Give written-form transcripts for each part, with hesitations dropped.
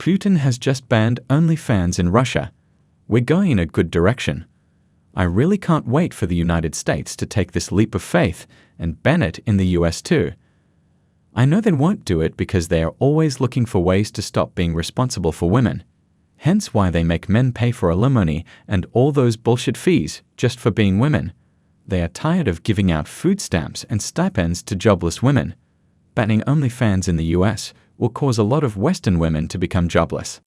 Putin has just banned OnlyFans in Russia. We're going in a good direction. I really can't wait for the United States to take this leap of faith and ban it in the US too. I know they won't do it because they are always looking for ways to stop being responsible for women. Hence why they make men pay for alimony and all those bullshit fees just for being women. They are tired of giving out food stamps and stipends to jobless women. Banning OnlyFans in the US will cause a lot of Western women to become jobless.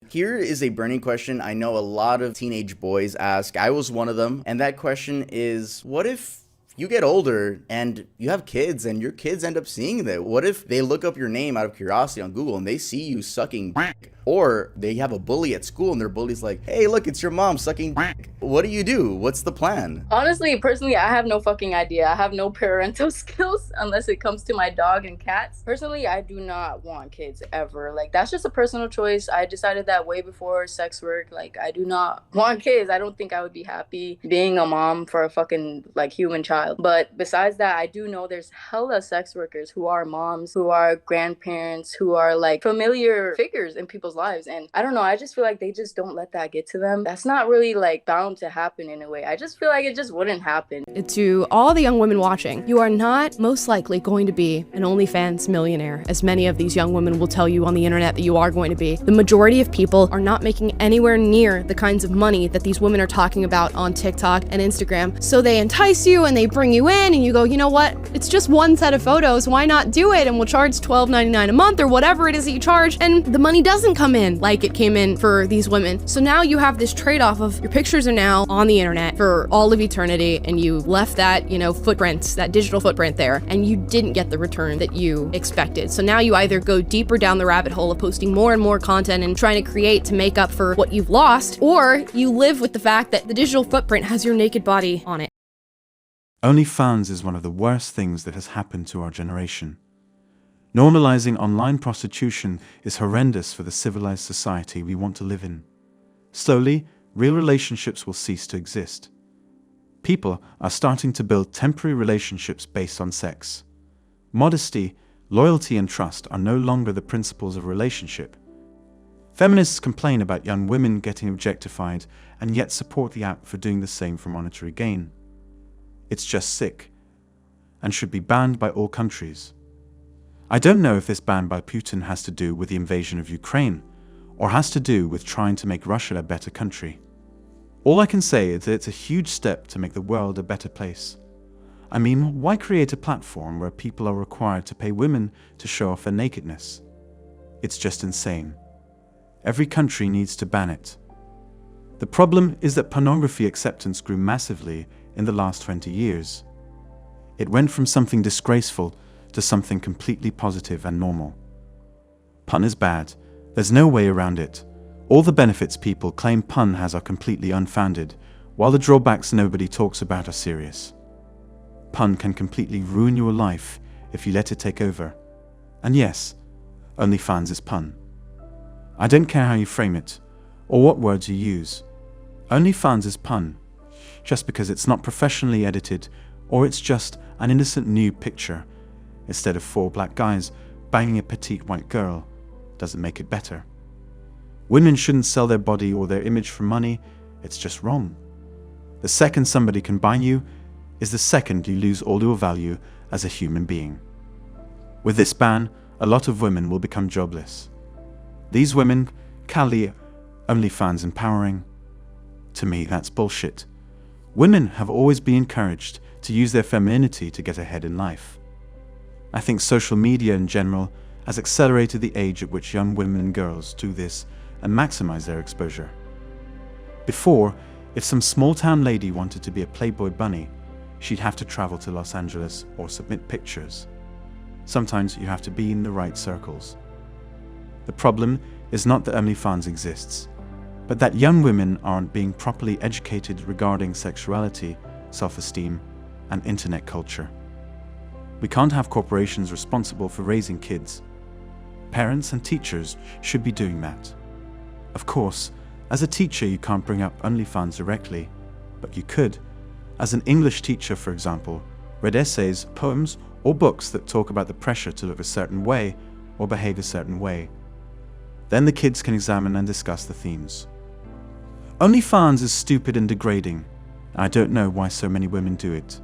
Here is a burning question I know a lot of teenage boys ask. I was one of them. And that question is, what if you get older and you have kids and your kids end up seeing that? What if they look up your name out of curiosity on Google and they see you sucking dick? Or they have a bully at school and their bully's like, hey, look, it's your mom sucking dick. What do? What's the plan? Honestly, personally, I have no fucking idea. I have no parental skills unless it comes to my dog and cats. Personally, I do not want kids ever. Like, that's just a personal choice. I decided that way before sex work. Like, I do not want kids. I don't think I would be happy being a mom for a fucking, like, human child. But besides that, I do know there's hella sex workers who are moms, who are grandparents, who are, like, familiar figures in people's lives. And I don't know, I just feel like they just don't let that get to them. That's not really, like, bound to happen in a way. I just feel like it just wouldn't happen. To all the young women watching, you are not most likely going to be an OnlyFans millionaire, as many of these young women will tell you on the internet that you are going to be. The majority of people are not making anywhere near the kinds of money that these women are talking about on TikTok and Instagram. So they entice you and they bring you in and you go, you know what? It's just one set of photos. Why not do it? And we'll charge $12.99 a month or whatever it is that you charge. And the money doesn't come in like it came in for these women. So now you have this trade-off of your pictures are now on the internet for all of eternity and you left that, footprint, that digital footprint there, and you didn't get the return that you expected. So now you either go deeper down the rabbit hole of posting more and more content and trying to create to make up for what you've lost, or you live with the fact that the digital footprint has your naked body on it. OnlyFans is one of the worst things that has happened to our generation. Normalizing online prostitution is horrendous for the civilized society we want to live in. Slowly, real relationships will cease to exist. People are starting to build temporary relationships based on sex. Modesty, loyalty, and trust are no longer the principles of relationship. Feminists complain about young women getting objectified and yet support the app for doing the same for monetary gain. It's just sick and should be banned by all countries. I don't know if this ban by Putin has to do with the invasion of Ukraine or has to do with trying to make Russia a better country. All I can say is that it's a huge step to make the world a better place. I mean, why create a platform where people are required to pay women to show off their nakedness? It's just insane. Every country needs to ban it. The problem is that pornography acceptance grew massively in the last 20 years. It went from something disgraceful to something completely positive and normal. Pun is bad. There's no way around it. All the benefits people claim pun has are completely unfounded, while the drawbacks nobody talks about are serious. Pun can completely ruin your life if you let it take over. And yes, OnlyFans is pun. I don't care how you frame it, or what words you use. OnlyFans is pun, just because it's not professionally edited, or it's just an innocent nude picture, instead of 4 black guys banging a petite white girl, doesn't make it better. Women shouldn't sell their body or their image for money, it's just wrong. The second somebody can buy you is the second you lose all your value as a human being. With this ban, a lot of women will become jobless. These women call OnlyFans empowering. To me, that's bullshit. Women have always been encouraged to use their femininity to get ahead in life. I think social media in general has accelerated the age at which young women and girls do this and maximize their exposure. Before, if some small-town lady wanted to be a Playboy bunny, she'd have to travel to Los Angeles or submit pictures. Sometimes you have to be in the right circles. The problem is not that OnlyFans exists, but that young women aren't being properly educated regarding sexuality, self-esteem, and internet culture. We can't have corporations responsible for raising kids. Parents and teachers should be doing that. Of course, as a teacher you can't bring up OnlyFans directly, but you could. As an English teacher, for example, read essays, poems, or books that talk about the pressure to look a certain way or behave a certain way. Then the kids can examine and discuss the themes. OnlyFans is stupid and degrading. I don't know why so many women do it.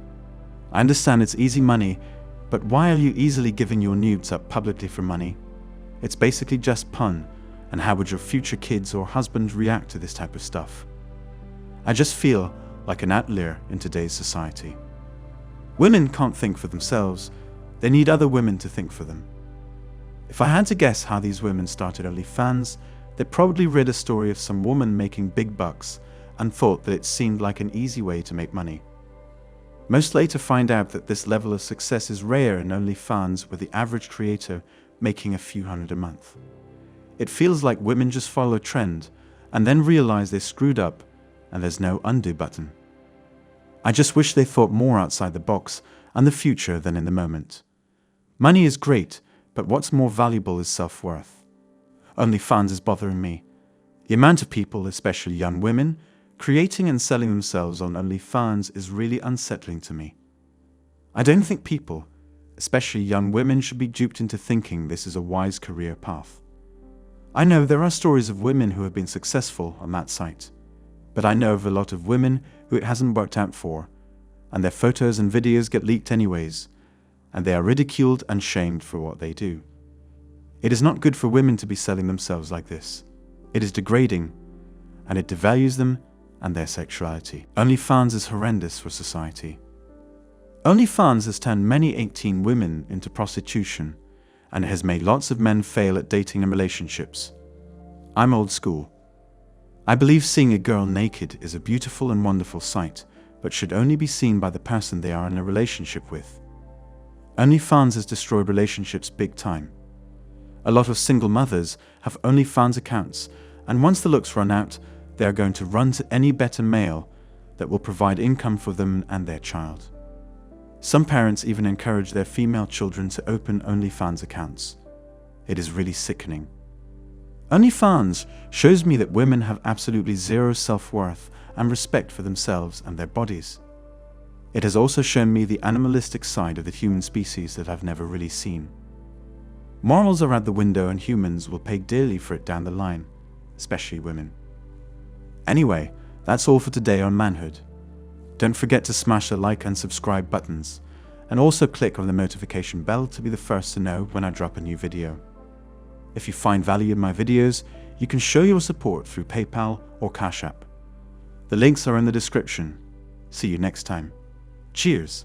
I understand it's easy money, but why are you easily giving your nudes up publicly for money? It's basically just pun, and how would your future kids or husband react to this type of stuff? I just feel like an outlier in today's society. Women can't think for themselves, they need other women to think for them. If I had to guess how these women started OnlyFans, they probably read a story of some woman making big bucks and thought that it seemed like an easy way to make money. Most later find out that this level of success is rare in OnlyFans, with the average creator making a few hundred a month. It feels like women just follow a trend and then realize they screwed up and there's no undo button. I just wish they thought more outside the box and the future than in the moment. Money is great, but what's more valuable is self-worth. OnlyFans is bothering me. The amount of people, especially young women, creating and selling themselves on OnlyFans is really unsettling to me. I don't think people, especially young women, should be duped into thinking this is a wise career path. I know there are stories of women who have been successful on that site, but I know of a lot of women who it hasn't worked out for, and their photos and videos get leaked anyways, and they are ridiculed and shamed for what they do. It is not good for women to be selling themselves like this. It is degrading, and it devalues them and their sexuality. OnlyFans is horrendous for society. OnlyFans has turned many 18 women into prostitution, and it has made lots of men fail at dating and relationships. I'm old school. I believe seeing a girl naked is a beautiful and wonderful sight, but should only be seen by the person they are in a relationship with. OnlyFans has destroyed relationships big time. A lot of single mothers have OnlyFans accounts, and once the looks run out, they are going to run to any better male that will provide income for them and their child. Some parents even encourage their female children to open OnlyFans accounts. It is really sickening. OnlyFans shows me that women have absolutely zero self-worth and respect for themselves and their bodies. It has also shown me the animalistic side of the human species that I've never really seen. Morals are out the window, and humans will pay dearly for it down the line, especially women. Anyway, that's all for today on Manhood. Don't forget to smash the like and subscribe buttons, and also click on the notification bell to be the first to know when I drop a new video. If you find value in my videos, you can show your support through PayPal or Cash App. The links are in the description. See you next time. Cheers!